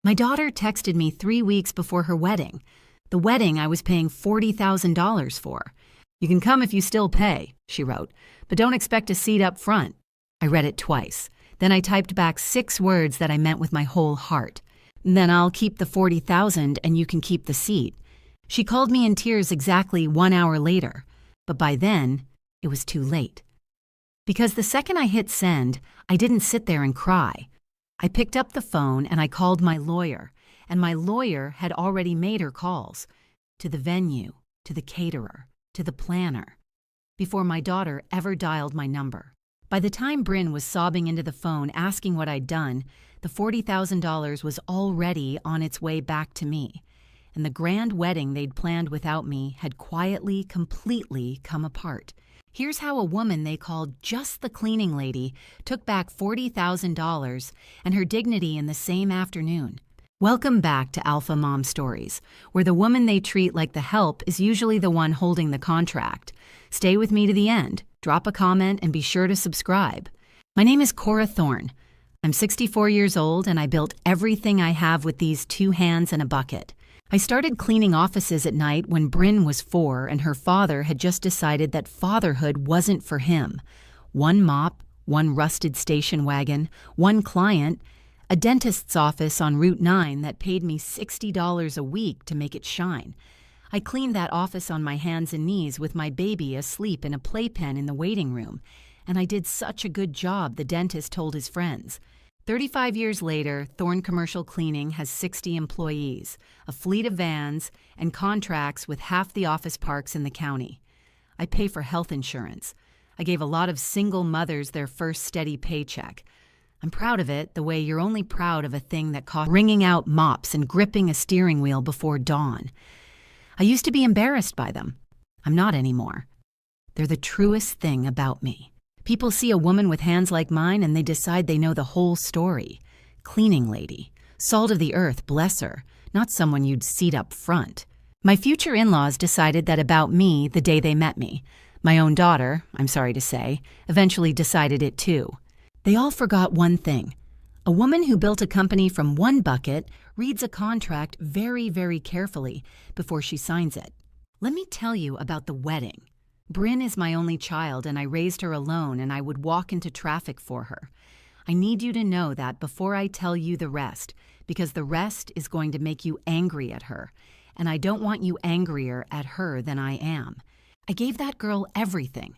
My daughter texted me 3 weeks before her wedding. The wedding I was paying $40,000 for. "You can come if you still pay," she wrote, "but don't expect a seat up front." I read it twice. Then I typed back 6 words that I meant with my whole heart. "Then I'll keep the $40,000 and you can keep the seat." She called me in tears exactly 1 hour later, but by then, it was too late. Because the second I hit send, I didn't sit there and cry. I picked up the phone and I called my lawyer, and my lawyer had already made her calls to the venue, to the caterer, to the planner, before my daughter ever dialed my number. By the time Bryn was sobbing into the phone asking what I'd done, the $40,000 was already on its way back to me, and the grand wedding they'd planned without me had quietly, completely come apart. Here's how a woman they called just the cleaning lady took back $40,000 and her dignity in the same afternoon. Welcome back to Alpha Mom Stories, where the woman they treat like the help is usually the one holding the contract. Stay with me to the end, drop a comment, and be sure to subscribe. My name is Cora Thorne. I'm 64 years old, and I built everything I have with these 2 hands and a bucket. I started cleaning offices at night when Bryn was 4 and her father had just decided that fatherhood wasn't for him. 1 mop, 1 rusted station wagon, 1 client, a dentist's office on Route 9 that paid me $60 a week to make it shine. I cleaned that office on my hands and knees with my baby asleep in a playpen in the waiting room, and I did such a good job, the dentist told his friends. 35 years later, Thorne Commercial Cleaning has 60 employees, a fleet of vans, and contracts with half the office parks in the county. I pay for health insurance. I gave a lot of single mothers their first steady paycheck. I'm proud of it the way you're only proud of a thing that cost wringing out mops and gripping a steering wheel before dawn. I used to be embarrassed by them. I'm not anymore. They're the truest thing about me. People see a woman with hands like mine and they decide they know the whole story. Cleaning lady. Salt of the earth, bless her. Not someone you'd seat up front. My future in-laws decided that about me the day they met me. My own daughter, I'm sorry to say, eventually decided it too. They all forgot one thing. A woman who built a company from 1 bucket reads a contract very, very carefully before she signs it. Let me tell you about the wedding. Bryn is my only child, and I raised her alone, and I would walk into traffic for her. I need you to know that before I tell you the rest, because the rest is going to make you angry at her, and I don't want you angrier at her than I am. I gave that girl everything.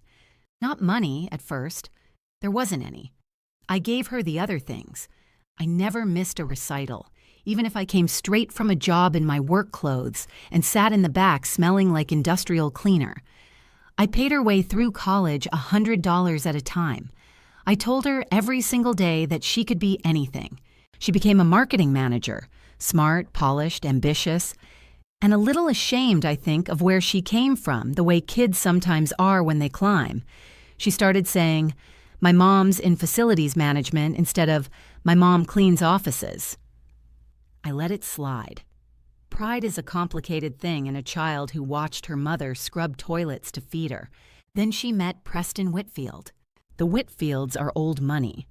Not money at first. There wasn't any. I gave her the other things. I never missed a recital, even if I came straight from a job in my work clothes and sat in the back smelling like industrial cleaner. I paid her way through college $100 at a time. I told her every single day that she could be anything. She became a marketing manager, smart, polished, ambitious, and a little ashamed, I think, of where she came from, the way kids sometimes are when they climb. She started saying, "My mom's in facilities management," instead of "My mom cleans offices." I let it slide. Pride is a complicated thing in a child who watched her mother scrub toilets to feed her. Then she met Preston Whitfield. The Whitfields are old money,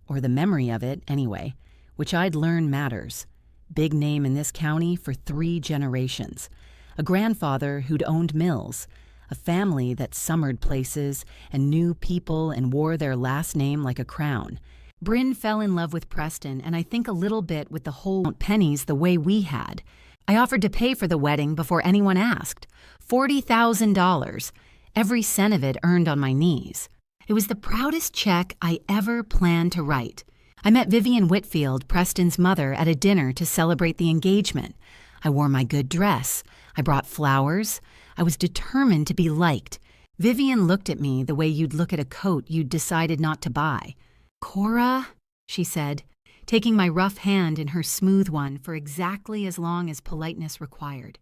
or the memory of it anyway, which I'd learn matters. Big name in this county for 3 generations. A grandfather who'd owned mills, a family that summered places and knew people and wore their last name like a crown. Bryn fell in love with Preston, and I think a little bit with the whole pennies the way we had. I offered to pay for the wedding before anyone asked. $40,000, every cent of it earned on my knees. It was the proudest check I ever planned to write. I met Vivian Whitfield, Preston's mother, at a dinner to celebrate the engagement. I wore my good dress. I brought flowers. I was determined to be liked. Vivian looked at me the way you'd look at a coat you'd decided not to buy. "Cora," she said, taking my rough hand in her smooth one for exactly as long as politeness required.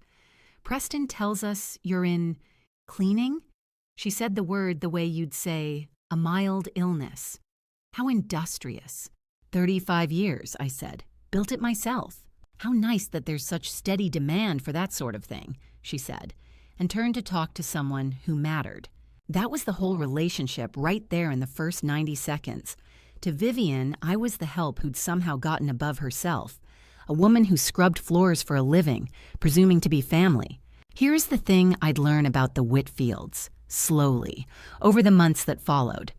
"Preston tells us you're in cleaning?" She said the word the way you'd say a mild illness. "How industrious." 35 years, I said. "Built it myself." "How nice that there's such steady demand for that sort of thing," she said, and turned to talk to someone who mattered. That was the whole relationship right there in the first 90 seconds. To Vivian, I was the help who'd somehow gotten above herself, a woman who scrubbed floors for a living, presuming to be family. Here's the thing I'd learn about the Whitfields, slowly, over the months that followed.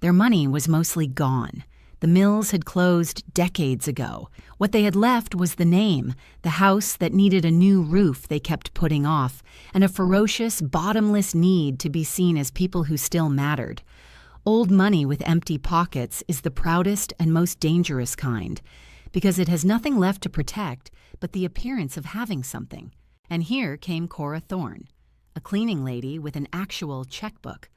Their money was mostly gone. The mills had closed decades ago. What they had left was the name, the house that needed a new roof they kept putting off, and a ferocious, bottomless need to be seen as people who still mattered. Old money with empty pockets is the proudest and most dangerous kind, because it has nothing left to protect but the appearance of having something. And here came Cora Thorne, a cleaning lady with an actual checkbook,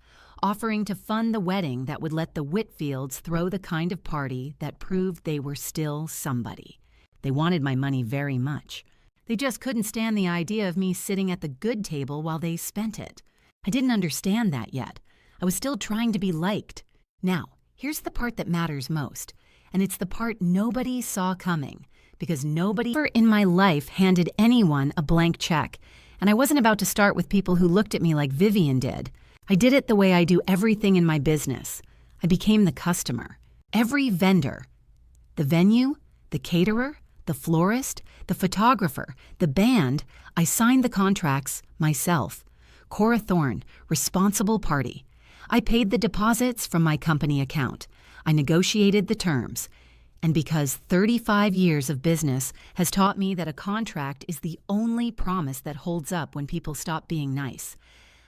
offering to fund the wedding that would let the Whitfields throw the kind of party that proved they were still somebody. They wanted my money very much. They just couldn't stand the idea of me sitting at the good table while they spent it. I didn't understand that yet. I was still trying to be liked. Now, here's the part that matters most, and it's the part nobody saw coming, because nobody ever in my life handed anyone a blank check, and I wasn't about to start with people who looked at me like Vivian did. I did it the way I do everything in my business. I became the customer. Every vendor. The venue, the caterer, the florist, the photographer, the band, I signed the contracts myself. Cora Thorne, responsible party. I paid the deposits from my company account. I negotiated the terms. And because 35 years of business has taught me that a contract is the only promise that holds up when people stop being nice,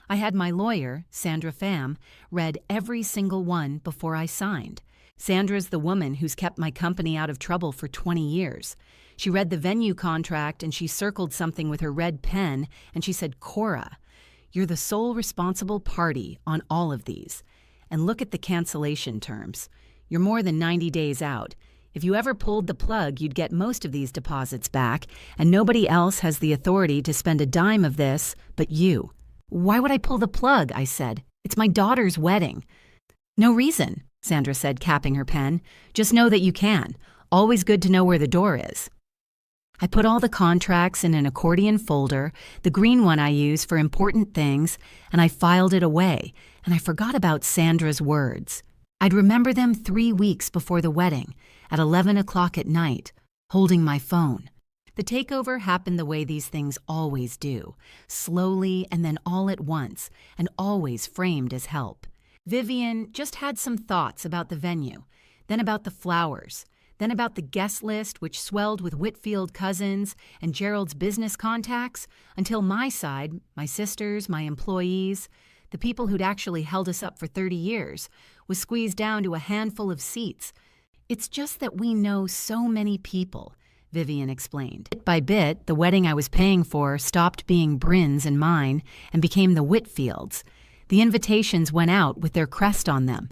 I had my lawyer, Sandra Pham, read every single one before I signed. Sandra's the woman who's kept my company out of trouble for 20 years. She read the venue contract and she circled something with her red pen and she said, "Cora, you're the sole responsible party on all of these. And look at the cancellation terms. You're more than 90 days out. If you ever pulled the plug, you'd get most of these deposits back, and nobody else has the authority to spend a dime of this but you." "Why would I pull the plug?" I said. "It's my daughter's wedding." "No reason," Sandra said, capping her pen. "Just know that you can. Always good to know where the door is." I put all the contracts in an accordion folder, the green one I use for important things, and I filed it away, and I forgot about Sandra's words. I'd remember them 3 weeks before the wedding, at 11 o'clock at night, holding my phone. The takeover happened the way these things always do, slowly and then all at once, and always framed as help. Vivian just had some thoughts about the venue, then about the flowers, then about the guest list, which swelled with Whitfield cousins and Gerald's business contacts, until my side, my sisters, my employees, the people who'd actually held us up for 30 years, was squeezed down to a handful of seats. "It's just that we know so many people," Vivian explained. Bit by bit, the wedding I was paying for stopped being Bryn's and mine and became the Whitfields. The invitations went out with their crest on them.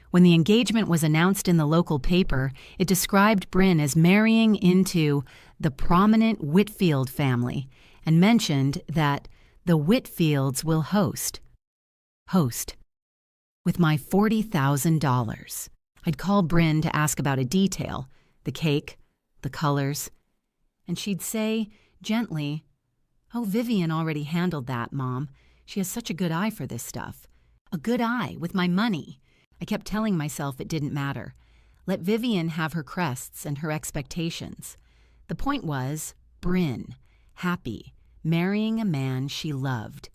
When the engagement was announced in the local paper, it described Bryn as marrying into the prominent Whitfield family and mentioned that the Whitfields will host with my $40,000. I'd call Bryn to ask about a detail, the cake, the colors, and she'd say, gently, "Oh, Vivian already handled that, Mom. She has such a good eye for this stuff." A good eye with my money. I kept telling myself it didn't matter. Let Vivian have her crests and her expectations. The point was, Bryn, happy, marrying a man she loved.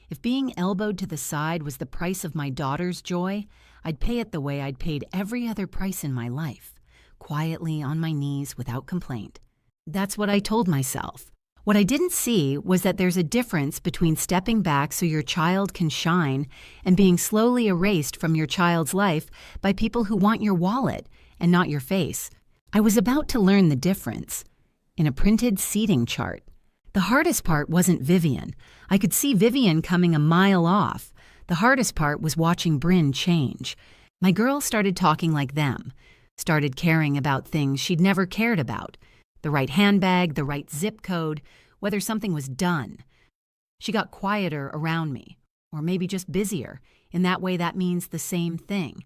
If being elbowed to the side was the price of my daughter's joy, I'd pay it the way I'd paid every other price in my life, quietly on my knees without complaint. That's what I told myself. What I didn't see was that there's a difference between stepping back so your child can shine and being slowly erased from your child's life by people who want your wallet and not your face. I was about to learn the difference in a printed seating chart. The hardest part wasn't Vivian. I could see Vivian coming a mile off. The hardest part was watching Bryn change. My girl started talking like them, started caring about things she'd never cared about. The right handbag, the right zip code, whether something was done. She got quieter around me, or maybe just busier. In that way, that means the same thing.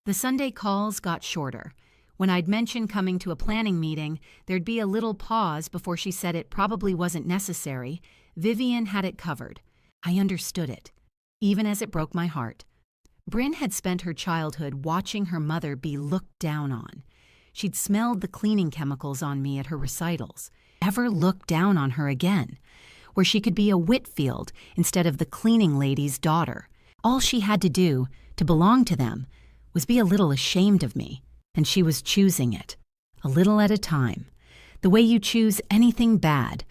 The Sunday calls got shorter. When I'd mention coming to a planning meeting, there'd be a little pause before she said it probably wasn't necessary. Vivian had it covered. I understood it, even as it broke my heart. Bryn had spent her childhood watching her mother be looked down on. She'd smelled the cleaning chemicals on me at her recitals. Ever look down on her again, where she could be a Whitfield instead of the cleaning lady's daughter. All she had to do to belong to them was be a little ashamed of me, and she was choosing it, a little at a time, the way you choose anything bad,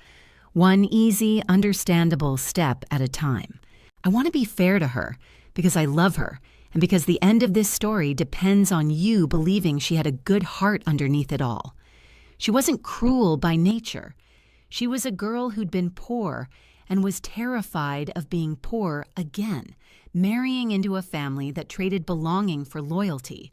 one easy, understandable step at a time. I want to be fair to her because I love her and because the end of this story depends on you believing she had a good heart underneath it all. She wasn't cruel by nature. She was a girl who'd been poor and was terrified of being poor again, marrying into a family that traded belonging for loyalty.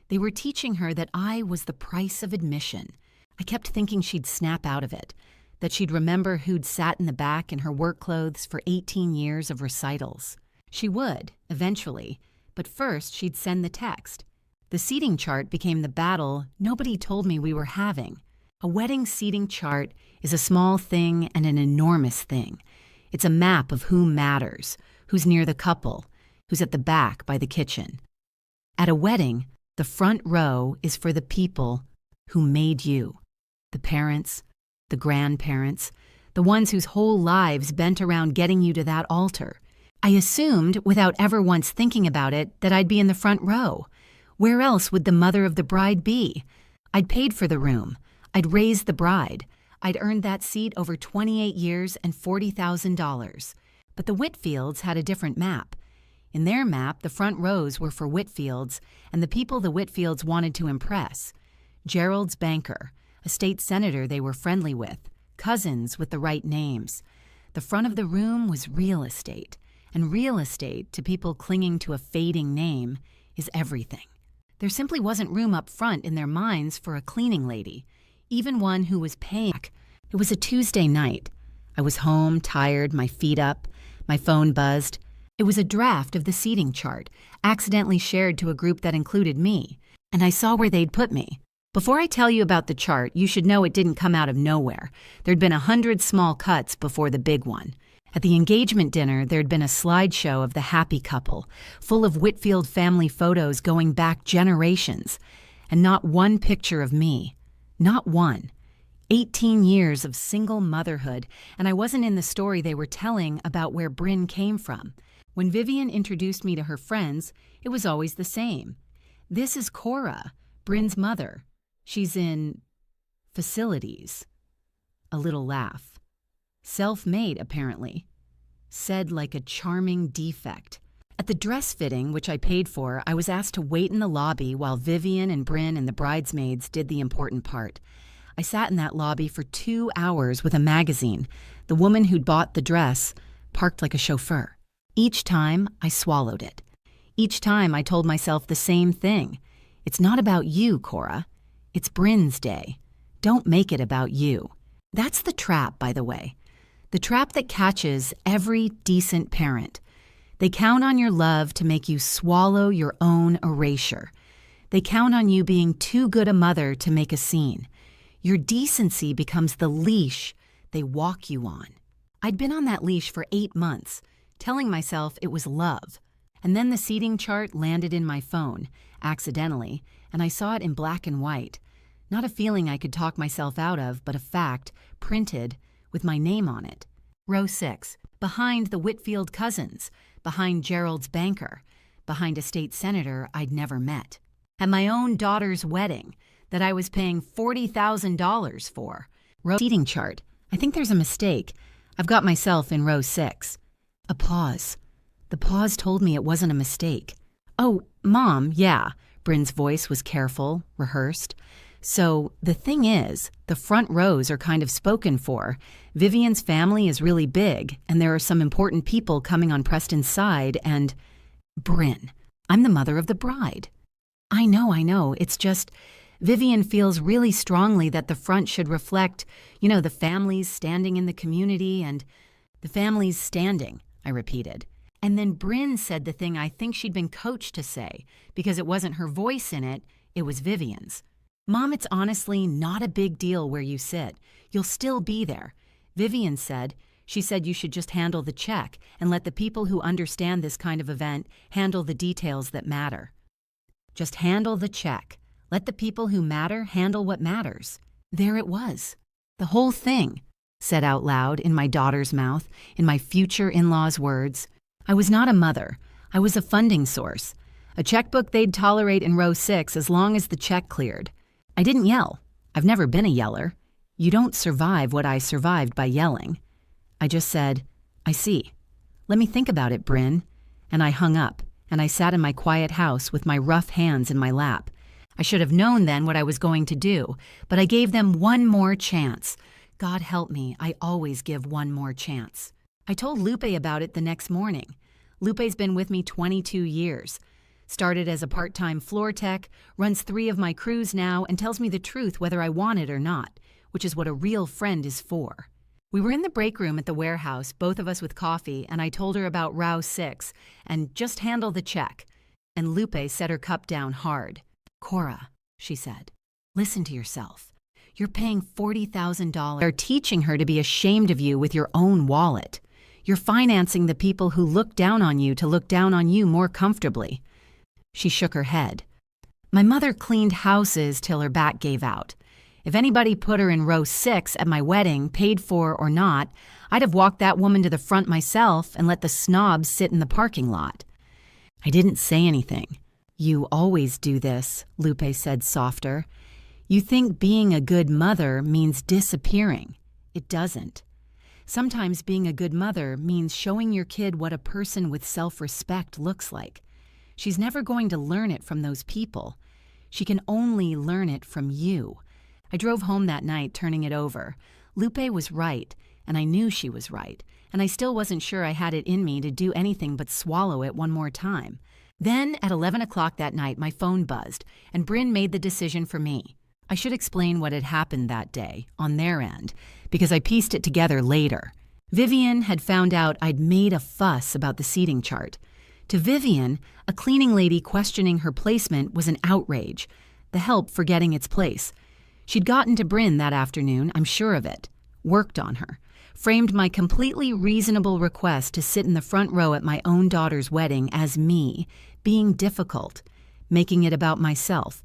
They were teaching her that I was the price of admission. I kept thinking she'd snap out of it, that she'd remember who'd sat in the back in her work clothes for 18 years of recitals. She would, eventually, but first she'd send the text. The seating chart became the battle nobody told me we were having. A wedding seating chart is a small thing and an enormous thing. It's a map of who matters, who's near the couple, who's at the back by the kitchen. At a wedding, the front row is for the people who made you. The parents, the grandparents, the ones whose whole lives bent around getting you to that altar. I assumed, without ever once thinking about it, that I'd be in the front row. Where else would the mother of the bride be? I'd paid for the room. I'd raised the bride. I'd earned that seat over 28 years and $40,000. But the Whitfields had a different map. In their map, the front rows were for Whitfields and the people the Whitfields wanted to impress. Gerald's banker, a state senator they were friendly with, cousins with the right names. The front of the room was real estate, and real estate, to people clinging to a fading name, is everything. There simply wasn't room up front in their minds for a cleaning lady, even one who was paying. It was a Tuesday night. I was home, tired, my feet up, my phone buzzed. It was a draft of the seating chart, accidentally shared to a group that included me, and I saw where they'd put me. Before I tell you about the chart, you should know it didn't come out of nowhere. There'd been 100 small cuts before the big one. At the engagement dinner, there'd been a slideshow of the happy couple, full of Whitfield family photos going back generations, and not one picture of me. Not one. 18 years of single motherhood, and I wasn't in the story they were telling about where Bryn came from. When Vivian introduced me to her friends, it was always the same. This is Cora, Bryn's mother. She's in facilities. A little laugh. Self-made, apparently. Said like a charming defect. At the dress fitting, which I paid for, I was asked to wait in the lobby while Vivian and Bryn and the bridesmaids did the important part. I sat in that lobby for 2 hours with a magazine. The woman who'd bought the dress parked like a chauffeur. Each time, I swallowed it. Each time, I told myself the same thing. It's not about you, Cora. It's Bryn's day. Don't make it about you. That's the trap, by the way. The trap that catches every decent parent. They count on your love to make you swallow your own erasure. They count on you being too good a mother to make a scene. Your decency becomes the leash they walk you on. I'd been on that leash for 8 months, telling myself it was love. And then the seating chart landed in my phone, accidentally, and I saw it in black and white. Not a feeling I could talk myself out of, but a fact, printed, with my name on it. Row 6, behind the Whitfield cousins, behind Gerald's banker, behind a state senator I'd never met. At my own daughter's wedding, that I was paying $40,000 for. Row seating chart. I think there's a mistake. I've got myself in row 6. A pause. The pause told me it wasn't a mistake. Oh, Mom, yeah. Bryn's voice was careful, rehearsed. So, the thing is, the front rows are kind of spoken for. Vivian's family is really big, and there are some important people coming on Preston's side, and Bryn. I'm the mother of the bride. I know. It's just, Vivian feels really strongly that the front should reflect, the families standing in the community, and the families standing, I repeated. And then Bryn said the thing I think she'd been coached to say, because it wasn't her voice in it, it was Vivian's. Mom, it's honestly not a big deal where you sit. You'll still be there. Vivian said, she said you should just handle the check and let the people who understand this kind of event handle the details that matter. Just handle the check. Let the people who matter handle what matters. There it was. The whole thing, said out loud in my daughter's mouth, in my future in-law's words. I was not a mother. I was a funding source. A checkbook they'd tolerate in row 6 as long as the check cleared. I didn't yell. I've never been a yeller. You don't survive what I survived by yelling. I just said, I see. Let me think about it, Bryn. And I hung up, and I sat in my quiet house with my rough hands in my lap. I should have known then what I was going to do, but I gave them one more chance. God help me, I always give one more chance. I told Lupe about it the next morning. Lupe's been with me 22 years. Started as a part-time floor tech, runs 3 of my crews now, and tells me the truth whether I want it or not, which is what a real friend is for. We were in the break room at the warehouse, both of us with coffee, and I told her about row 6 and just handle the check. And Lupe set her cup down hard. Cora, she said, listen to yourself. You're paying $40,000. You're teaching her to be ashamed of you with your own wallet. You're financing the people who look down on you to look down on you more comfortably. She shook her head. My mother cleaned houses till her back gave out. If anybody put her in row 6 at my wedding, paid for or not, I'd have walked that woman to the front myself and let the snobs sit in the parking lot. I didn't say anything. You always do this, Lupe said softer. You think being a good mother means disappearing. It doesn't. Sometimes being a good mother means showing your kid what a person with self-respect looks like. She's never going to learn it from those people. She can only learn it from you. I drove home that night, turning it over. Lupe was right, and I knew she was right, and I still wasn't sure I had it in me to do anything but swallow it one more time. Then, at 11 o'clock that night, my phone buzzed, and Bryn made the decision for me. I should explain what had happened that day, on their end, because I pieced it together later. Vivian had found out I'd made a fuss about the seating chart. To Vivian, a cleaning lady questioning her placement was an outrage, the help forgetting its place. She'd gotten to Bryn that afternoon, I'm sure of it, worked on her, framed my completely reasonable request to sit in the front row at my own daughter's wedding as me, being difficult, making it about myself,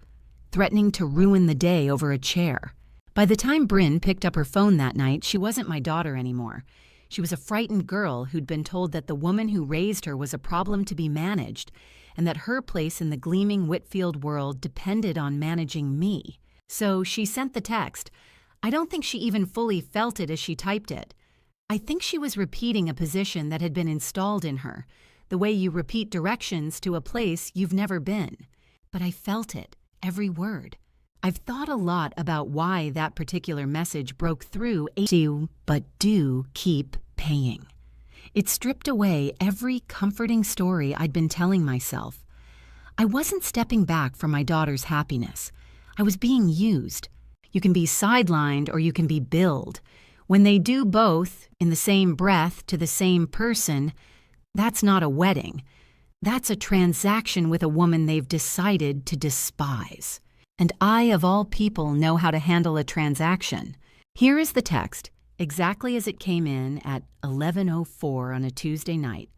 threatening to ruin the day over a chair. By the time Bryn picked up her phone that night, she wasn't my daughter anymore. She was a frightened girl who'd been told that the woman who raised her was a problem to be managed, and that her place in the gleaming Whitfield world depended on managing me. So she sent the text. I don't think she even fully felt it as she typed it. I think she was repeating a position that had been installed in her, the way you repeat directions to a place you've never been. But I felt it, every word. I've thought a lot about why that particular message broke through but do keep paying. It stripped away every comforting story I'd been telling myself. I wasn't stepping back from my daughter's happiness. I was being used. You can be sidelined or you can be billed. When they do both, in the same breath to the same person, that's not a wedding. That's a transaction with a woman they've decided to despise. And I, of all people, know how to handle a transaction. Here is the text, exactly as it came in at 11:04 on a Tuesday night,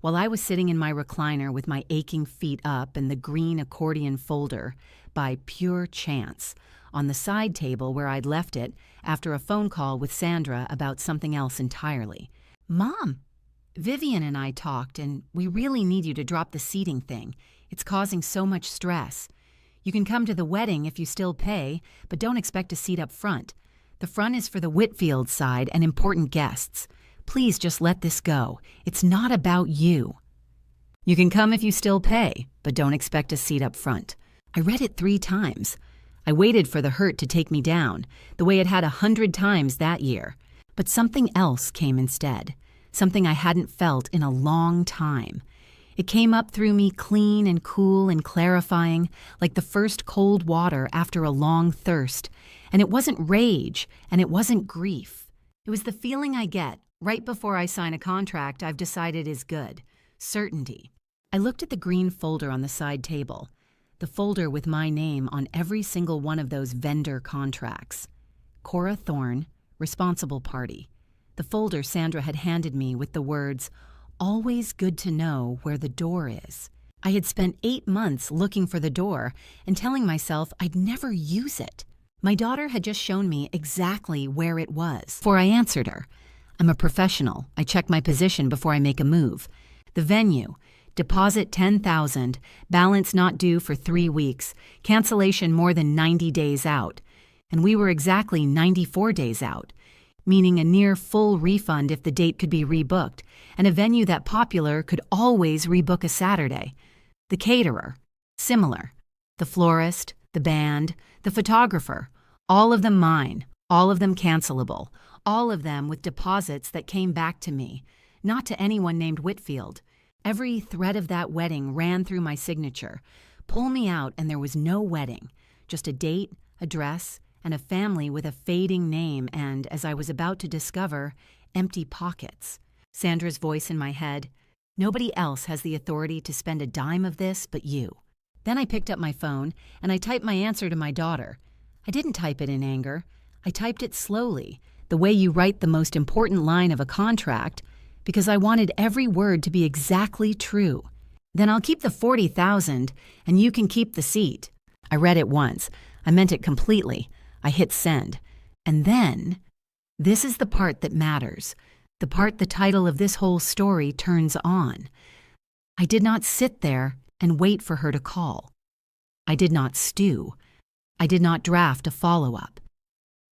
while I was sitting in my recliner with my aching feet up and the green accordion folder, by pure chance, on the side table where I'd left it after a phone call with Sandra about something else entirely. Mom, Vivian and I talked, and we really need you to drop the seating thing. It's causing so much stress. You can come to the wedding if you still pay, but don't expect a seat up front. The front is for the Whitfield side and important guests. Please just let this go. It's not about you. You can come if you still pay, but don't expect a seat up front. I read it 3 times. I waited for the hurt to take me down, the way it had 100 times that year. But something else came instead, something I hadn't felt in a long time. It came up through me clean and cool and clarifying, like the first cold water after a long thirst. And it wasn't rage, and it wasn't grief. It was the feeling I get right before I sign a contract I've decided is good. Certainty. I looked at the green folder on the side table, the folder with my name on every single one of those vendor contracts. Cora Thorne, responsible party. The folder Sandra had handed me with the words, "Always good to know where the door is." I had spent 8 months looking for the door and telling myself I'd never use it. My daughter had just shown me exactly where it was. Before I answered her, I'm a professional. I check my position before I make a move. The venue, deposit $10,000, balance not due for 3 weeks, cancellation more than 90 days out. And we were exactly 94 days out, meaning a near full refund if the date could be rebooked, and a venue that popular could always rebook a Saturday. The caterer, similar. The florist, the band, the photographer, all of them mine, all of them cancelable, all of them with deposits that came back to me, not to anyone named Whitfield. Every thread of that wedding ran through my signature. Pull me out and there was no wedding, just a date, a dress, and a family with a fading name and, as I was about to discover, empty pockets. Sandra's voice in my head, nobody else has the authority to spend a dime of this but you. Then I picked up my phone and I typed my answer to my daughter. I didn't type it in anger. I typed it slowly, the way you write the most important line of a contract, because I wanted every word to be exactly true. Then I'll keep the $40,000 and you can keep the seat. I read it once. I meant it completely. I hit send. And then, this is the part that matters, the part the title of this whole story turns on. I did not sit there and wait for her to call. I did not stew. I did not draft a follow-up.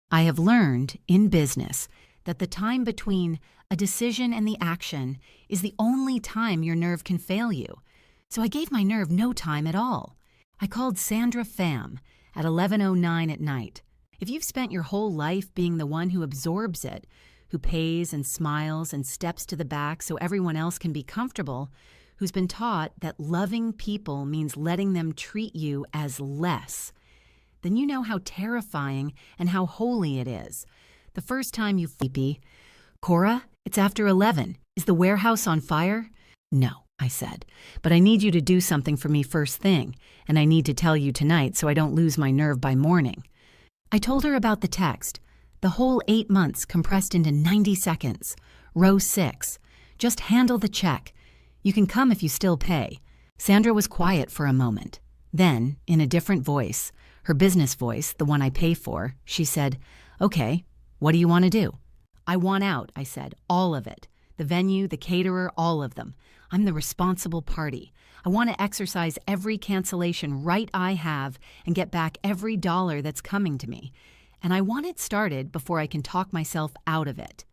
I have learned, in business, that the time between a decision and the action is the only time your nerve can fail you. So I gave my nerve no time at all. I called Sandra Pham at 11:09 at night. If you've spent your whole life being the one who absorbs it, who pays and smiles and steps to the back so everyone else can be comfortable, who's been taught that loving people means letting them treat you as less, then you know how terrifying and how holy it is. The first time you sleepy, Cora, it's after 11. Is the warehouse on fire? No, I said, but I need you to do something for me first thing, and I need to tell you tonight so I don't lose my nerve by morning. I told her about the text, the whole 8 months compressed into 90 seconds. Row 6. Just handle the check. You can come if you still pay. Sandra was quiet for a moment. Then, in a different voice, her business voice, the one I pay for, she said, "Okay, what do you want to do?" "I want out," I said, "all of it. The venue, the caterer, all of them. I'm the responsible party. I want to exercise every cancellation right I have and get back every dollar that's coming to me. And I want it started before I can talk myself out of it."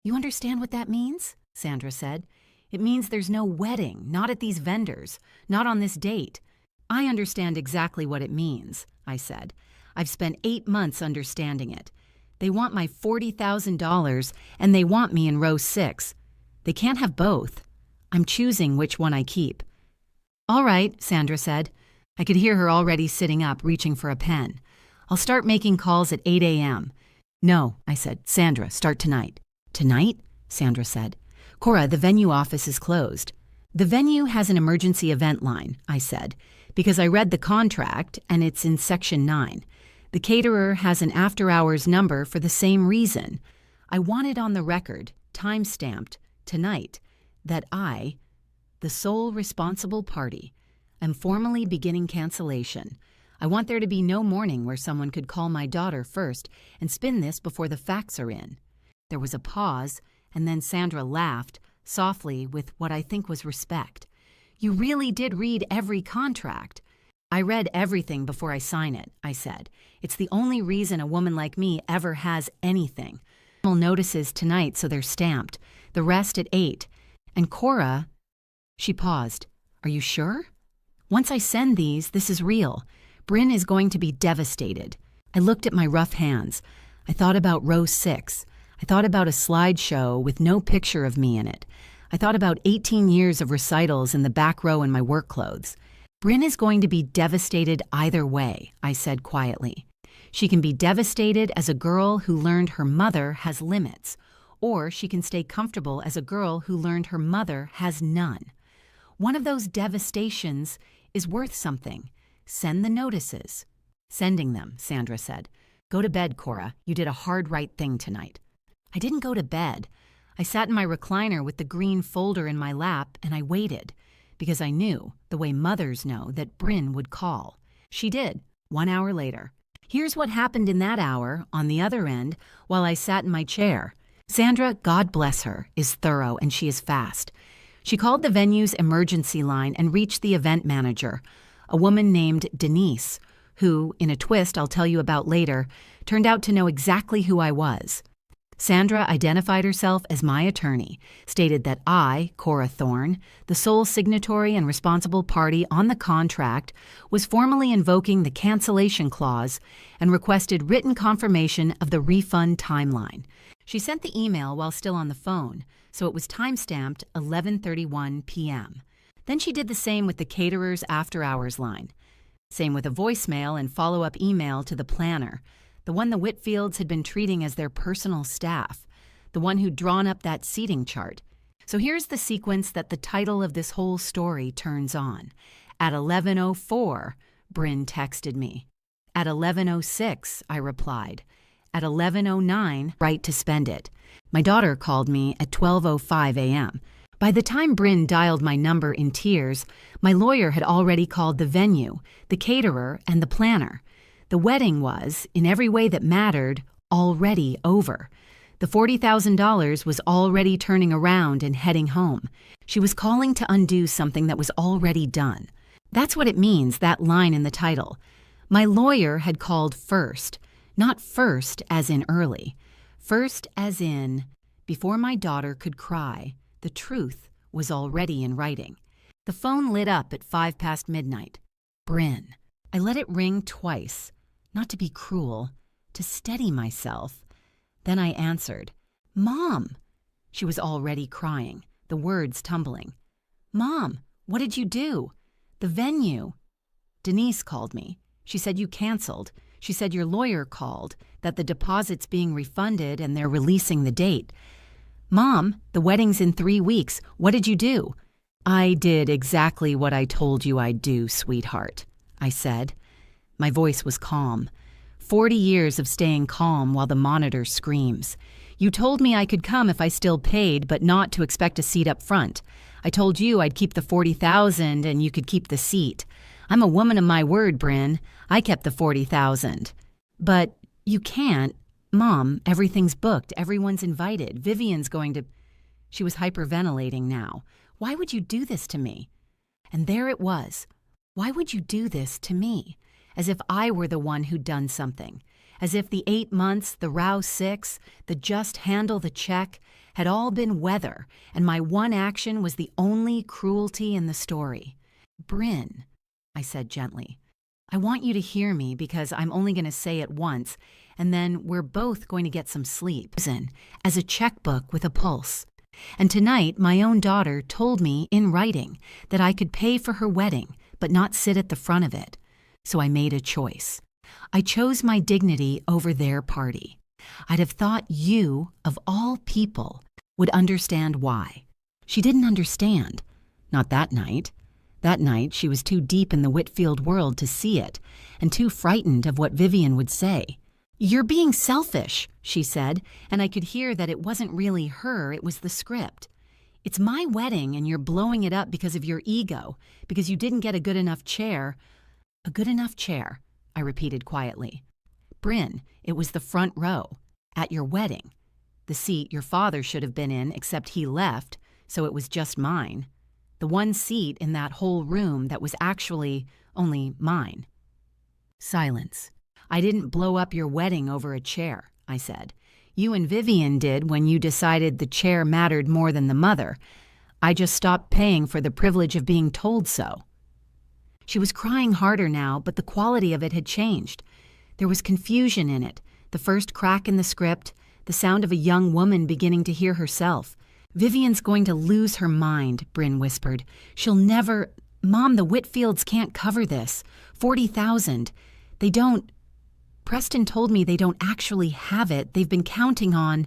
"You understand what that means?" Sandra said. "It means there's no wedding, not at these vendors, not on this date." "I understand exactly what it means," I said. "I've spent 8 months understanding it. They want my $40,000 and they want me in row 6. They can't have both. I'm choosing which one I keep." "All right," Sandra said. I could hear her already sitting up, reaching for a pen. "I'll start making calls at 8 a.m. "No," I said. "Sandra, start tonight." "Tonight?" Sandra said. "Cora, the venue office is closed." "The venue has an emergency event line," I said, because I read the contract and it's in Section 9. The caterer has an after-hours number for the same reason. I wanted on the record, time-stamped, tonight, that I, the sole responsible party, am formally beginning cancellation. I want there to be no morning where someone could call my daughter first and spin this before the facts are in. There was a pause, and then Sandra laughed, softly, with what I think was respect. "You really did read every contract." "I read everything before I sign it," I said. "It's the only reason a woman like me ever has anything. Notices tonight, so they're stamped. The rest at 8. And Cora..." She paused. "Are you sure?" "Once I send these, this is real. Bryn is going to be devastated." I looked at my rough hands. I thought about row 6. I thought about a slideshow with no picture of me in it. I thought about 18 years of recitals in the back row in my work clothes. "Bryn is going to be devastated either way," I said quietly. "She can be devastated as a girl who learned her mother has limits, or she can stay comfortable as a girl who learned her mother has none. One of those devastations is worth something. Send the notices." "Sending them," Sandra said. "Go to bed, Cora. You did a hard right thing tonight." I didn't go to bed. I sat in my recliner with the green folder in my lap, and I waited. because I knew, the way mothers know, that Bryn would call. She did, 1 hour later. Here's what happened in that hour, on the other end, while I sat in my chair. Sandra, God bless her, is thorough and she is fast. She called the venue's emergency line and reached the event manager, a woman named Denise, who, in a twist I'll tell you about later, turned out to know exactly who I was. Sandra identified herself as my attorney, stated that I, Cora Thorne, the sole signatory and responsible party on the contract, was formally invoking the cancellation clause and requested written confirmation of the refund timeline. She sent the email while still on the phone, so it was time-stamped 11:31 p.m. Then she did the same with the caterer's after-hours line. Same with a voicemail and follow-up email to the planner, the one the Whitfields had been treating as their personal staff, the one who'd drawn up that seating chart. So here's the sequence that the title of this whole story turns on. At 11:04, Bryn texted me. At 11:06, I replied. At 11:09, right to spend it. My daughter called me at 12:05 a.m. By the time Bryn dialed my number in tears, my lawyer had already called the venue, the caterer, and the planner. The wedding was, in every way that mattered, already over. The $40,000 was already turning around and heading home. She was calling to undo something that was already done. That's what it means, that line in the title. My lawyer had called first, not first as in early. First as in, before my daughter could cry, the truth was already in writing. The phone lit up at 5 past midnight. Bryn. I let it ring twice. Not to be cruel, to steady myself. Then I answered, Mom! She was already crying, the words tumbling. Mom, what did you do? The venue. Denise called me. She said you canceled. She said your lawyer called, that the deposit's being refunded and they're releasing the date. Mom, the wedding's in 3 weeks. What did you do? I did exactly what I told you I'd do, sweetheart, I said. My voice was calm. 40 years of staying calm while the monitor screams. You told me I could come if I still paid, but not to expect a seat up front. I told you I'd keep the $40,000 and you could keep the seat. I'm a woman of my word, Bryn. I kept the $40,000. But you can't. Mom, everything's booked. Everyone's invited. Vivian's going to... She was hyperventilating now. Why would you do this to me? And there it was. Why would you do this to me? As if I were the one who'd done something. As if the 8 months, the row 6, the just handle the check, had all been weather, and my one action was the only cruelty in the story. Bryn, I said gently, I want you to hear me because I'm only going to say it once, and then we're both going to get some sleep. As a checkbook with a pulse. And tonight, my own daughter told me in writing that I could pay for her wedding, but not sit at the front of it. So I made a choice. I chose my dignity over their party. I'd have thought you, of all people, would understand why. She didn't understand. Not that night. That night, she was too deep in the Whitfield world to see it, and too frightened of what Vivian would say. You're being selfish, she said, and I could hear that it wasn't really her, it was the script. It's my wedding, and you're blowing it up because of your ego, because you didn't get a good enough chair. A good enough chair, I repeated quietly. Bryn, it was the front row, at your wedding. The seat your father should have been in, except he left, so it was just mine. The one seat in that whole room that was actually only mine. Silence. I didn't blow up your wedding over a chair, I said. You and Vivian did when you decided the chair mattered more than the mother. I just stopped paying for the privilege of being told so. She was crying harder now, but the quality of it had changed. There was confusion in it, the first crack in the script, the sound of a young woman beginning to hear herself. Vivian's going to lose her mind, Bryn whispered. She'll never... Mom, the Whitfields can't cover this. 40,000. They don't... Preston told me they don't actually have it. They've been counting on...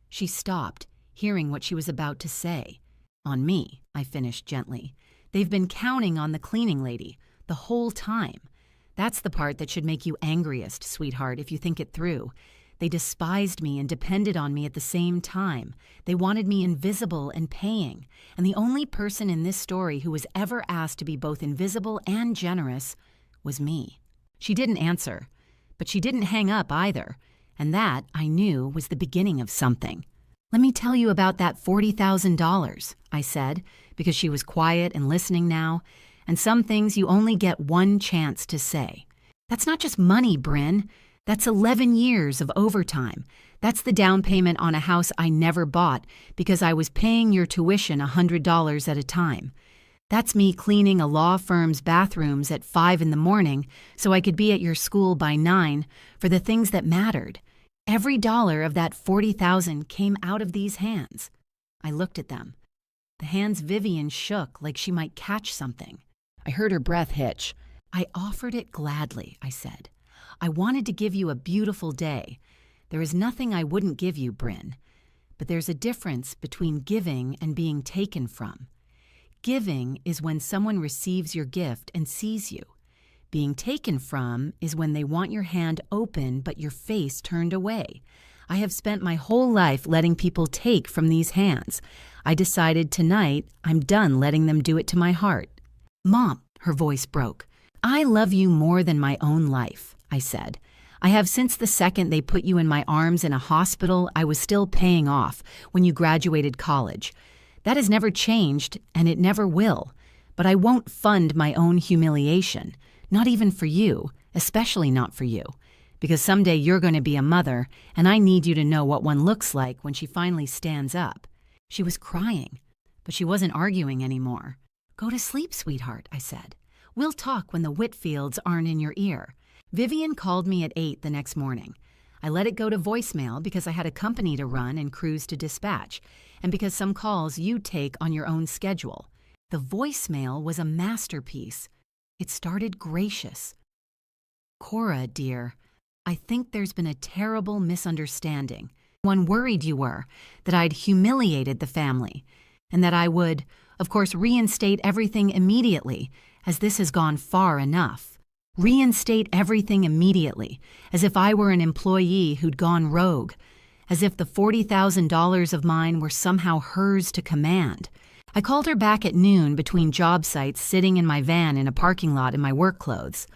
She stopped, hearing what she was about to say. On me, I finished gently. They've been counting on the cleaning lady, the whole time. That's the part that should make you angriest, sweetheart, if you think it through. They despised me and depended on me at the same time. They wanted me invisible and paying. And the only person in this story who was ever asked to be both invisible and generous was me. She didn't answer, but she didn't hang up either. And that, I knew, was the beginning of something. "Let me tell you about that $40,000, I said, because she was quiet and listening now, and some things you only get one chance to say. "That's not just money, Bryn. That's 11 years of overtime. That's the down payment on a house I never bought because I was paying your tuition $100 at a time. That's me cleaning a law firm's bathrooms at 5 in the morning so I could be at your school by 9 for the things that mattered. Every dollar of that $40,000 came out of these hands." I looked at them. The hands Vivian shook like she might catch something. I heard her breath hitch. "I offered it gladly," I said. "I wanted to give you a beautiful day. There is nothing I wouldn't give you, Bryn. But there's a difference between giving and being taken from. Giving is when someone receives your gift and sees you. Being taken from is when they want your hand open but your face turned away. I have spent my whole life letting people take from these hands. I decided tonight I'm done letting them do it to my heart." "Mom," her voice broke, "I love you more than my own life," I said. "I have since the second they put you in my arms in a hospital I was still paying off when you graduated college. That has never changed, and it never will. But I won't fund my own humiliation, not even for you, especially not for you, because someday you're going to be a mother, and I need you to know what one looks like when she finally stands up." She was crying, but she wasn't arguing anymore. "Go to sleep, sweetheart," I said. "We'll talk when the Whitfields aren't in your ear." Vivian called me at 8 the next morning. I let it go to voicemail because I had a company to run and crews to dispatch, and because some calls you take on your own schedule. The voicemail was a masterpiece. It started gracious. "Cora, dear, I think there's been a terrible misunderstanding. One worried you were, that I'd humiliated the family, and that I would, of course, reinstate everything immediately, as this has gone far enough. Reinstate everything immediately, as if I were an employee who'd gone rogue, as if the $40,000 of mine were somehow hers to command. I called her back at noon between job sites, sitting in my van in a parking lot in my work clothes.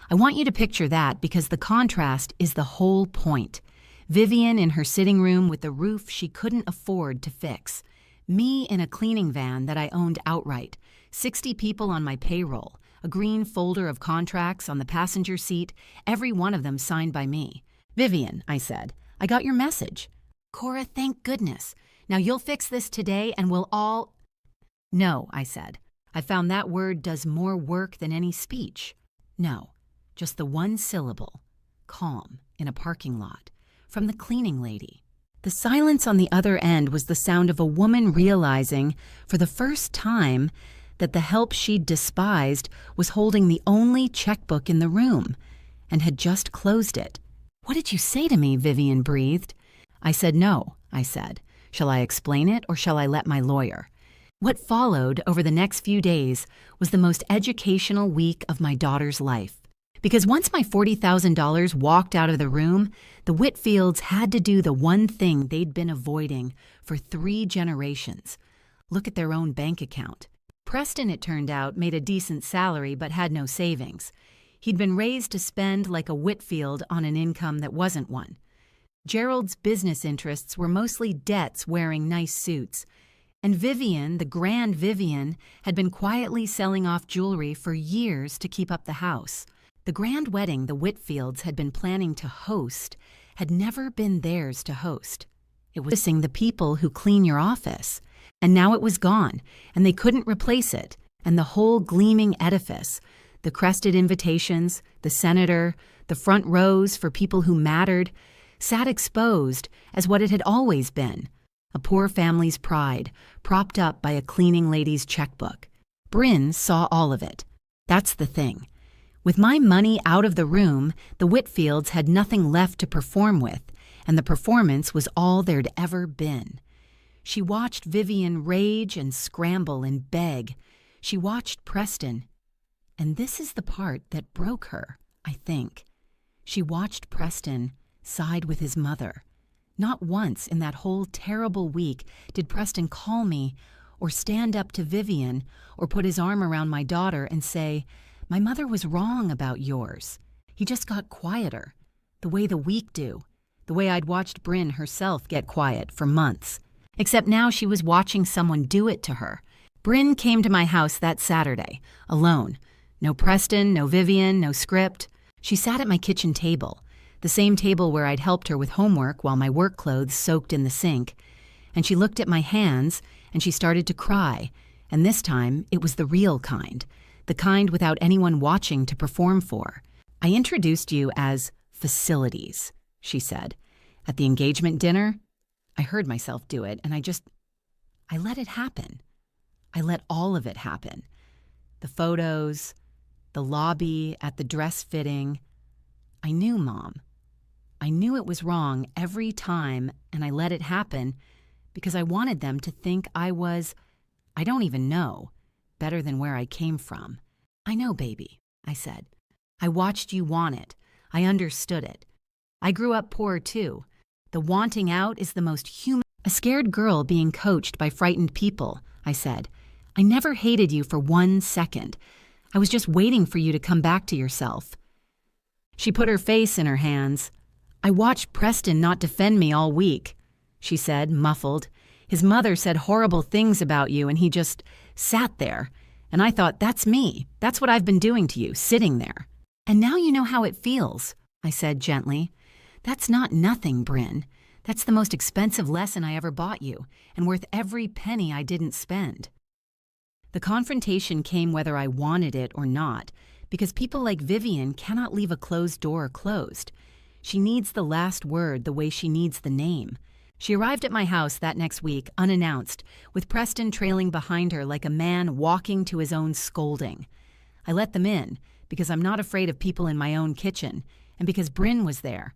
I want you to picture that because the contrast is the whole point. Vivian in her sitting room with the roof she couldn't afford to fix. Me in a cleaning van that I owned outright, 60 people on my payroll, a green folder of contracts on the passenger seat, every one of them signed by me. "Vivian," I said, "I got your message." "Cora, thank goodness. Now you'll fix this today and we'll all—" "No," I said. I found that word does more work than any speech. No, just the one syllable, calm, in a parking lot, from the cleaning lady. The silence on the other end was the sound of a woman realizing, for the first time, that the help she'd despised was holding the only checkbook in the room, and had just closed it. "What did you say to me?" Vivian breathed. I said no, I said. "Shall I explain it, or shall I let my lawyer?" What followed over the next few days was the most educational week of my daughter's life. Because once my $40,000 walked out of the room, the Whitfields had to do the one thing they'd been avoiding for 3 generations: look at their own bank account. Preston, it turned out, made a decent salary but had no savings. He'd been raised to spend like a Whitfield on an income that wasn't one. Gerald's business interests were mostly debts wearing nice suits. And Vivian, the grand Vivian, had been quietly selling off jewelry for years to keep up the house. The grand wedding the Whitfields had been planning to host had never been theirs to host. It was missing the people who clean your office. And now it was gone, and they couldn't replace it. And the whole gleaming edifice, the crested invitations, the senator, the front rows for people who mattered, sat exposed as what it had always been, a poor family's pride, propped up by a cleaning lady's checkbook. Bryn saw all of it. That's the thing. With my money out of the room, the Whitfields had nothing left to perform with, and the performance was all there'd ever been. She watched Vivian rage and scramble and beg. She watched Preston. And this is the part that broke her, I think. She watched Preston side with his mother. Not once in that whole terrible week did Preston call me or stand up to Vivian or put his arm around my daughter and say, "My mother was wrong about yours." He just got quieter, the way the weak do, the way I'd watched Bryn herself get quiet for months. Except now she was watching someone do it to her. Bryn came to my house that Saturday, alone. No Preston, no Vivian, no script. She sat at my kitchen table, the same table where I'd helped her with homework while my work clothes soaked in the sink. And she looked at my hands, and she started to cry. And this time, it was the real kind, the kind without anyone watching to perform for. "I introduced you as facilities," she said. "At the engagement dinner." I heard myself do it, and I let it happen. I let all of it happen. The photos, the lobby at the dress fitting. I knew, Mom. I knew it was wrong every time, and I let it happen because I wanted them to think I was, I don't even know, better than where I came from. "I know, baby," I said. "I watched you want it. I understood it. I grew up poor, too. The wanting out is the most human." "A scared girl being coached by frightened people," I said. "I never hated you for 1 second. I was just waiting for you to come back to yourself." She put her face in her hands. "I watched Preston not defend me all week," she said, muffled. "His mother said horrible things about you, and he just sat there. And I thought, that's me. That's what I've been doing to you, sitting there." "And now you know how it feels," I said gently. "That's not nothing, Bryn. That's the most expensive lesson I ever bought you, and worth every penny I didn't spend." The confrontation came whether I wanted it or not, because people like Vivian cannot leave a closed door closed. She needs the last word the way she needs the name. She arrived at my house that next week, unannounced, with Preston trailing behind her like a man walking to his own scolding. I let them in, because I'm not afraid of people in my own kitchen, and because Bryn was there.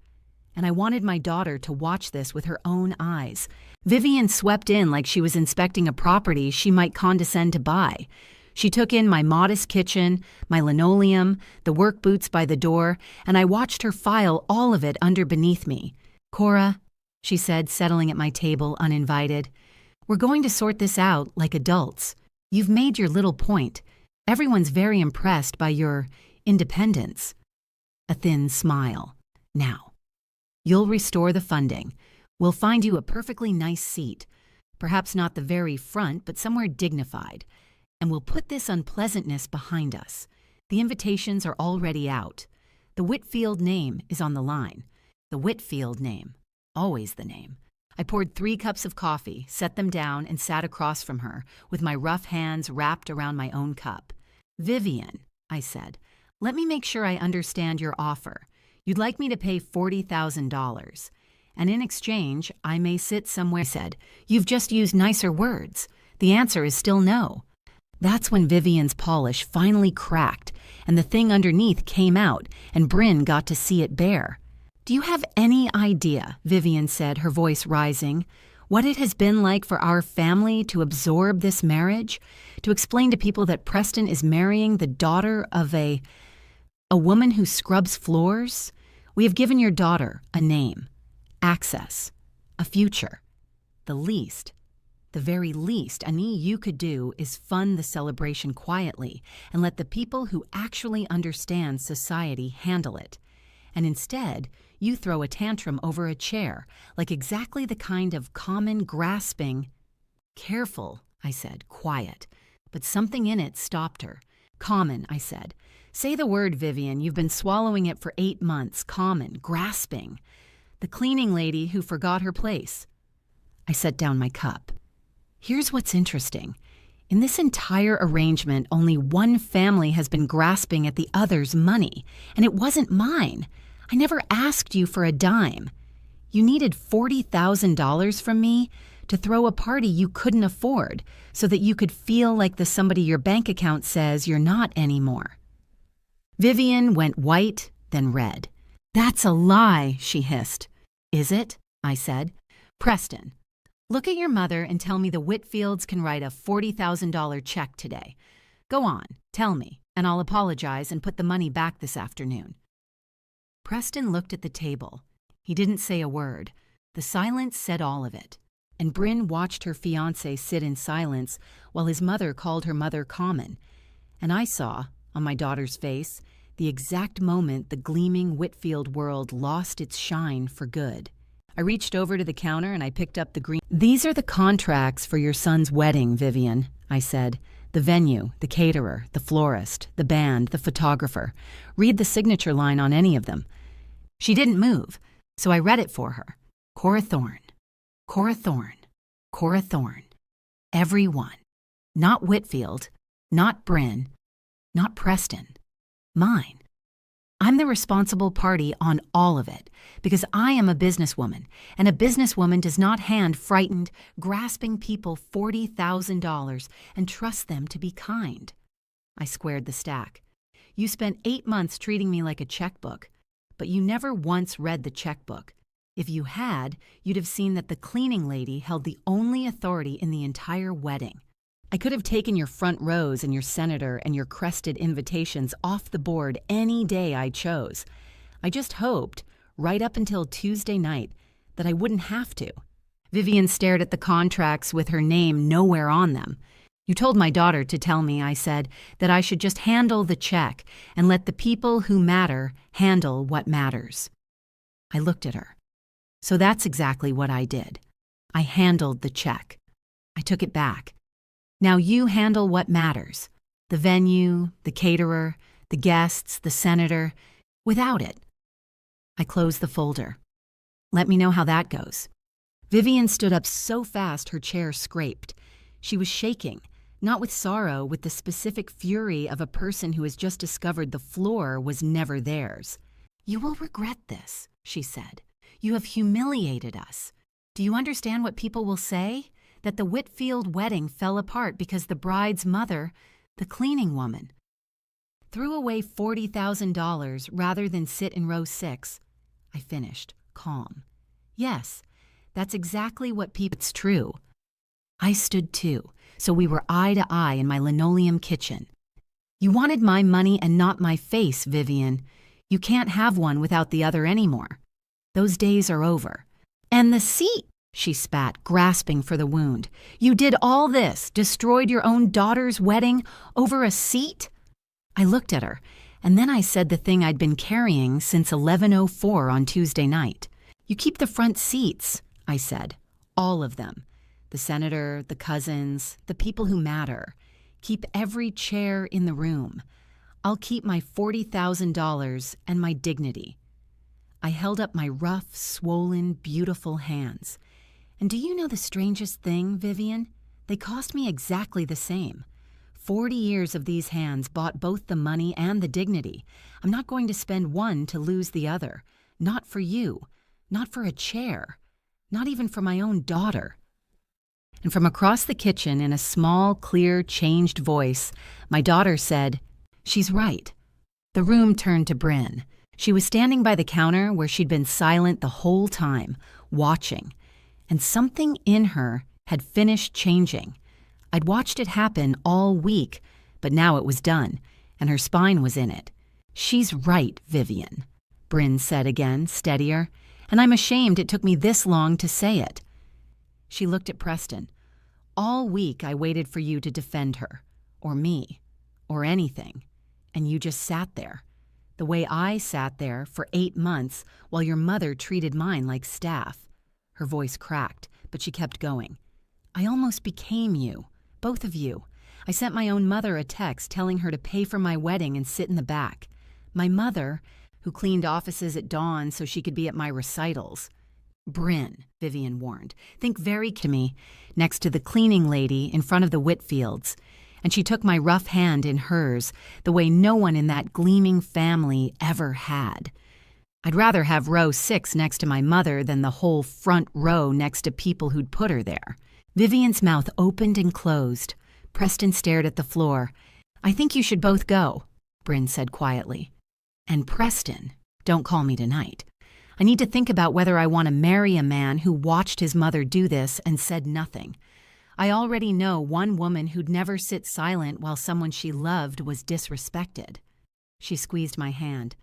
And I wanted my daughter to watch this with her own eyes. Vivian swept in like she was inspecting a property she might condescend to buy. She took in my modest kitchen, my linoleum, the work boots by the door, and I watched her file all of it under beneath me. "Cora," she said, settling at my table uninvited, "we're going to sort this out like adults. You've made your little point. Everyone's very impressed by your independence." A thin smile. "Now, you'll restore the funding. We'll find you a perfectly nice seat. Perhaps not the very front, but somewhere dignified. And we'll put this unpleasantness behind us. The invitations are already out. The Whitfield name is on the line. The Whitfield name. Always the name." I poured 3 cups of coffee, set them down, and sat across from her, with my rough hands wrapped around my own cup. "Vivian," I said, "let me make sure I understand your offer. You'd like me to pay $40,000. And in exchange, I may sit somewhere." I said, "You've just used nicer words. The answer is still no." That's when Vivian's polish finally cracked, and the thing underneath came out, and Bryn got to see it bare. "Do you have any idea," Vivian said, her voice rising, "what it has been like for our family to absorb this marriage? To explain to people that Preston is marrying the daughter of a woman who scrubs floors? We have given your daughter a name, access, a future. The very least Annie you could do is fund the celebration quietly and let the people who actually understand society handle it. And instead, you throw a tantrum over a chair, like exactly the kind of common grasping." "Careful," I said, quiet. But something in it stopped her. "Common," I said. "Say the word, Vivian. You've been swallowing it for 8 months. Common, grasping. The cleaning lady who forgot her place." I set down my cup. "Here's what's interesting. In this entire arrangement, only one family has been grasping at the other's money, and it wasn't mine. I never asked you for a dime. You needed $40,000 from me to throw a party you couldn't afford so that you could feel like the somebody your bank account says you're not anymore." Vivian went white, then red. "That's a lie," she hissed. "Is it?" I said. "Preston, look at your mother and tell me the Whitfields can write a $40,000 check today. Go on, tell me, and I'll apologize and put the money back this afternoon." Preston looked at the table. He didn't say a word. The silence said all of it. And Bryn watched her fiancé sit in silence while his mother called her mother common. And I saw, on my daughter's face, the exact moment the gleaming Whitfield world lost its shine for good. I reached over to the counter and I picked up the green. "These are the contracts for your son's wedding, Vivian," I said. "The venue, the caterer, the florist, the band, the photographer. Read the signature line on any of them." She didn't move, so I read it for her. Cora Thorne, Cora Thorne, Cora Thorne. Everyone. Not Whitfield, not Bryn, not Preston. Mine. I'm the responsible party on all of it because I am a businesswoman, and a businesswoman does not hand frightened, grasping people $40,000 and trust them to be kind. I squared the stack. "You spent 8 months treating me like a checkbook, but you never once read the checkbook. If you had, you'd have seen that the cleaning lady held the only authority in the entire wedding. I could have taken your front rows and your senator and your crested invitations off the board any day I chose. I just hoped, right up until Tuesday night, that I wouldn't have to." Vivian stared at the contracts with her name nowhere on them. "You told my daughter to tell me," I said, "that I should just handle the check and let the people who matter handle what matters." I looked at her. So that's exactly what I did. I handled the check. I took it back. Now you handle what matters. The venue, the caterer, the guests, the senator. Without it. I closed the folder. "Let me know how that goes." Vivian stood up so fast her chair scraped. She was shaking, not with sorrow, with the specific fury of a person who has just discovered the floor was never theirs. "You will regret this," she said. "You have humiliated us. Do you understand what people will say? That the Whitfield wedding fell apart because the bride's mother, the cleaning woman, threw away $40,000 rather than sit in row 6. I finished, calm. "Yes, that's exactly what people—" "It's true." I stood too, so we were eye to eye in my linoleum kitchen. "You wanted my money and not my face, Vivian. You can't have one without the other anymore. Those days are over." "And the seat," she spat, grasping for the wound. "You did all this, destroyed your own daughter's wedding over a seat?" I looked at her, and then I said the thing I'd been carrying since 11:04 on Tuesday night. "You keep the front seats," I said. "All of them. The senator, the cousins, the people who matter. Keep every chair in the room. I'll keep my $40,000 and my dignity." I held up my rough, swollen, beautiful hands. And do you know the strangest thing, Vivian? They cost me exactly the same. 40 years of these hands bought both the money and the dignity. I'm not going to spend one to lose the other. Not for you. Not for a chair. Not even for my own daughter. And from across the kitchen, in a small, clear, changed voice, my daughter said, "She's right." The room turned to Bryn. She was standing by the counter where she'd been silent the whole time, watching. And something in her had finished changing. I'd watched it happen all week, but now it was done, and her spine was in it. "She's right, Vivian," Bryn said again, steadier, "and I'm ashamed it took me this long to say it." She looked at Preston. "All week I waited for you to defend her, or me, or anything, and you just sat there. The way I sat there for 8 months while your mother treated mine like staff." Her voice cracked, but she kept going. "I almost became you, both of you. I sent my own mother a text telling her to pay for my wedding and sit in the back. My mother, who cleaned offices at dawn so she could be at my recitals." "Bryn," Vivian warned, "think very to me, next to the cleaning lady in front of the Whitfields." And she took my rough hand in hers, the way no one in that gleaming family ever had. I'd rather have row 6 next to my mother than the whole front row next to people who'd put her there. Vivian's mouth opened and closed. Preston stared at the floor. "I think you should both go," Bryn said quietly. "And Preston, don't call me tonight. I need to think about whether I want to marry a man who watched his mother do this and said nothing. I already know one woman who'd never sit silent while someone she loved was disrespected." She squeezed my hand.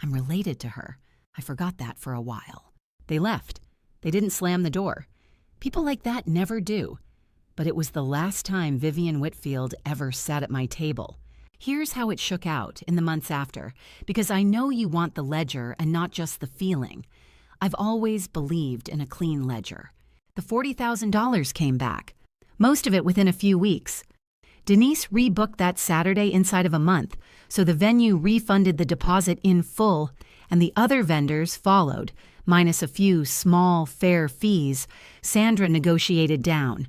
"I'm related to her. I forgot that for a while." They left. They didn't slam the door. People like that never do. But it was the last time Vivian Whitfield ever sat at my table. Here's how it shook out in the months after, because I know you want the ledger and not just the feeling. I've always believed in a clean ledger. The $40,000 came back, most of it within a few weeks. Denise rebooked that Saturday inside of a month, so the venue refunded the deposit in full, and the other vendors followed, minus a few small, fair fees Sandra negotiated down.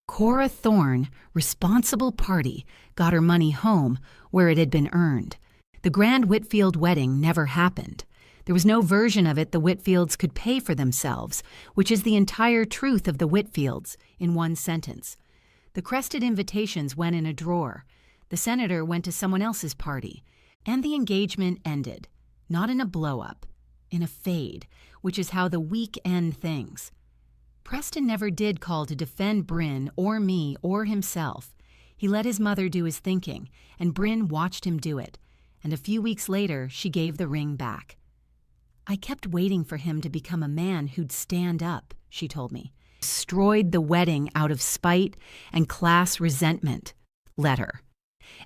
Cora Thorne, responsible party, got her money home where it had been earned. The grand Whitfield wedding never happened. There was no version of it the Whitfields could pay for themselves, which is the entire truth of the Whitfields in one sentence. The crested invitations went in a drawer. The senator went to someone else's party. And the engagement ended. Not in a blow-up, in a fade, which is how the week end things. Preston never did call to defend Bryn or me or himself. He let his mother do his thinking, and Bryn watched him do it. And a few weeks later, she gave the ring back. I kept waiting for him to become a man who'd stand up, she told me. Destroyed the wedding out of spite and class resentment. Let her.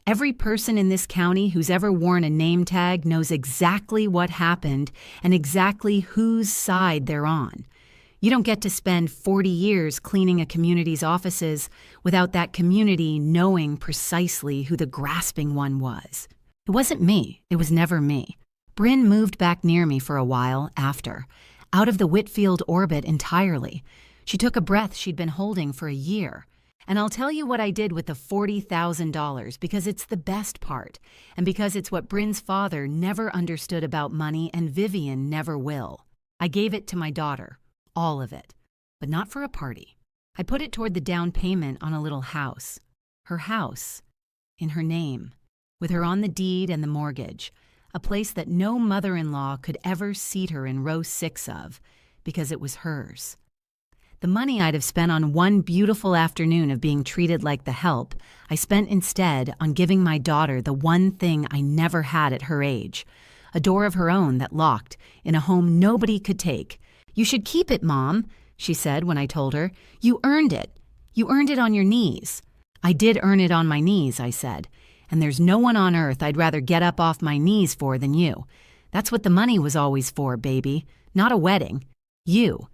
Every person in this county who's ever worn a name tag knows exactly what happened and exactly whose side they're on. You don't get to spend 40 years cleaning a community's offices without that community knowing precisely who the grasping one was. It wasn't me. It was never me. Bryn moved back near me for a while after, out of the Whitfield orbit entirely. She took a breath she'd been holding for a year. And I'll tell you what I did with the $40,000 because it's the best part, and because it's what Bryn's father never understood about money and Vivian never will. I gave it to my daughter, all of it, but not for a party. I put it toward the down payment on a little house. Her house, in her name, with her on the deed and the mortgage, a place that no mother-in-law could ever seat her in row 6 of, because it was hers. The money I'd have spent on one beautiful afternoon of being treated like the help, I spent instead on giving my daughter the one thing I never had at her age, a door of her own that locked, in a home nobody could take. "You should keep it, Mom," she said when I told her. "You earned it. You earned it on your knees." "I did earn it on my knees," I said, "and there's no one on earth I'd rather get up off my knees for than you. That's what the money was always for, baby, not a wedding. You.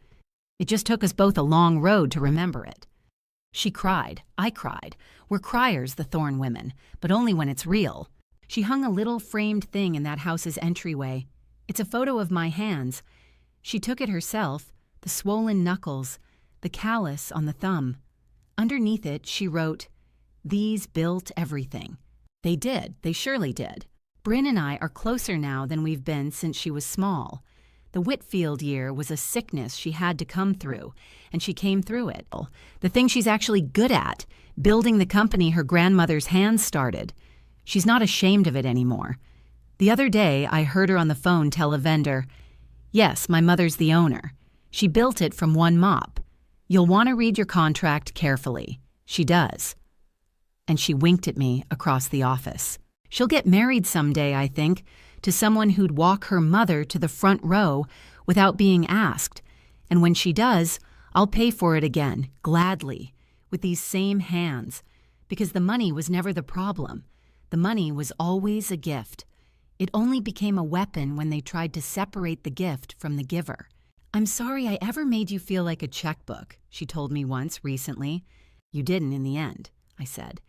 It just took us both a long road to remember it." She cried. I cried. We're criers, the Thorne women, but only when it's real. She hung a little framed thing in that house's entryway. It's a photo of my hands. She took it herself, the swollen knuckles, the callus on the thumb. Underneath it, she wrote, "These built everything." They did. They surely did. Bryn and I are closer now than we've been since she was small. The Whitfield year was a sickness she had to come through, and she came through it. The thing she's actually good at, building the company her grandmother's hands started. She's not ashamed of it anymore. The other day, I heard her on the phone tell a vendor, "Yes, my mother's the owner. She built it from one mop. You'll want to read your contract carefully." She does. And she winked at me across the office. She'll get married someday, I think, to someone who'd walk her mother to the front row without being asked. And when she does, I'll pay for it again, gladly, with these same hands, because the money was never the problem. The money was always a gift. It only became a weapon when they tried to separate the gift from the giver. "I'm sorry I ever made you feel like a checkbook," she told me once recently. "You didn't in the end," I said.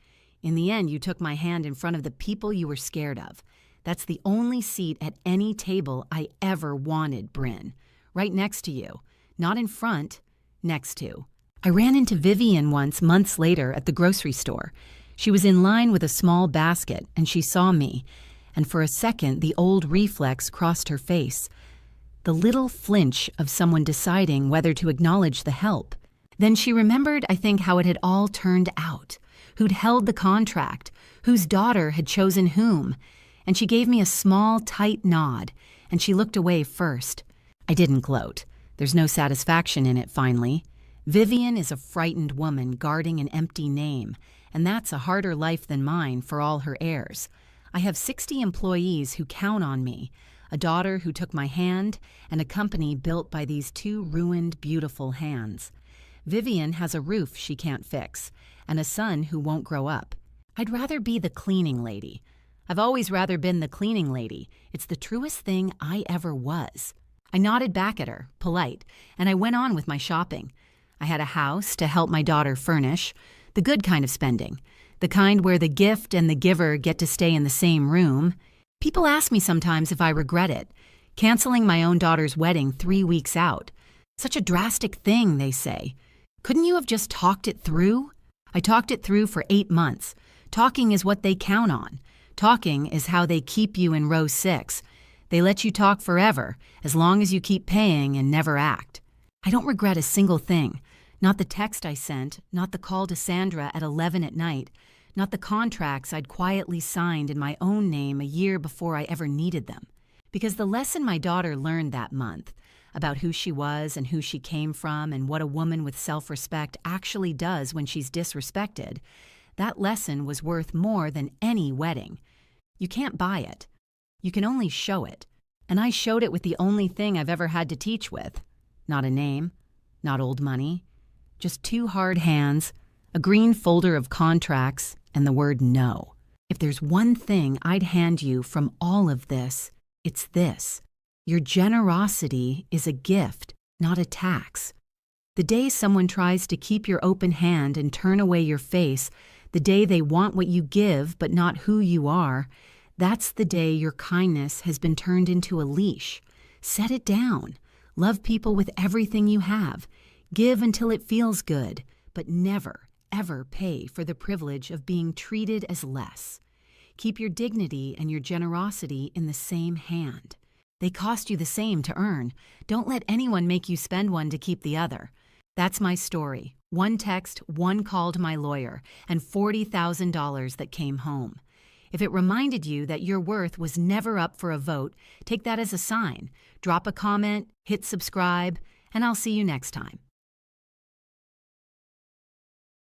"In the end, you took my hand in front of the people you were scared of. That's the only seat at any table I ever wanted, Bryn. Right next to you. Not in front, next to." I ran into Vivian once months later at the grocery store. She was in line with a small basket, and she saw me, and for a second the old reflex crossed her face. The little flinch of someone deciding whether to acknowledge the help. Then she remembered, I think, how it had all turned out, who'd held the contract, whose daughter had chosen whom, and she gave me a small, tight nod, and she looked away first. I didn't gloat. There's no satisfaction in it, finally. Vivian is a frightened woman guarding an empty name, and that's a harder life than mine for all her heirs. I have 60 employees who count on me, a daughter who took my hand, and a company built by these two ruined, beautiful hands. Vivian has a roof she can't fix, and a son who won't grow up. I'd rather be the cleaning lady. I've always rather been the cleaning lady. It's the truest thing I ever was. I nodded back at her, polite, and I went on with my shopping. I had a house to help my daughter furnish, the good kind of spending, the kind where the gift and the giver get to stay in the same room. People ask me sometimes if I regret it, canceling my own daughter's wedding 3 weeks out. Such a drastic thing, they say. Couldn't you have just talked it through? I talked it through for 8 months. Talking is what they count on. Talking is how they keep you in row 6. They let you talk forever, as long as you keep paying and never act. I don't regret a single thing. Not the text I sent, not the call to Sandra at 11 at night, not the contracts I'd quietly signed in my own name a year before I ever needed them. Because the lesson my daughter learned that month, about who she was and who she came from and what a woman with self-respect actually does when she's disrespected, that lesson was worth more than any wedding. You can't buy it. You can only show it. And I showed it with the only thing I've ever had to teach with. Not a name, not old money, just 2 hard hands, a green folder of contracts, and the word no. If there's one thing I'd hand you from all of this, it's this. Your generosity is a gift, not a tax. The day someone tries to keep your open hand and turn away your face, the day they want what you give but not who you are, that's the day your kindness has been turned into a leash. Set it down. Love people with everything you have. Give until it feels good, but never, ever pay for the privilege of being treated as less. Keep your dignity and your generosity in the same hand. They cost you the same to earn. Don't let anyone make you spend one to keep the other. That's my story. 1 text, 1 call to my lawyer, and $40,000 that came home. If it reminded you that your worth was never up for a vote, take that as a sign. Drop a comment, hit subscribe, and I'll see you next time.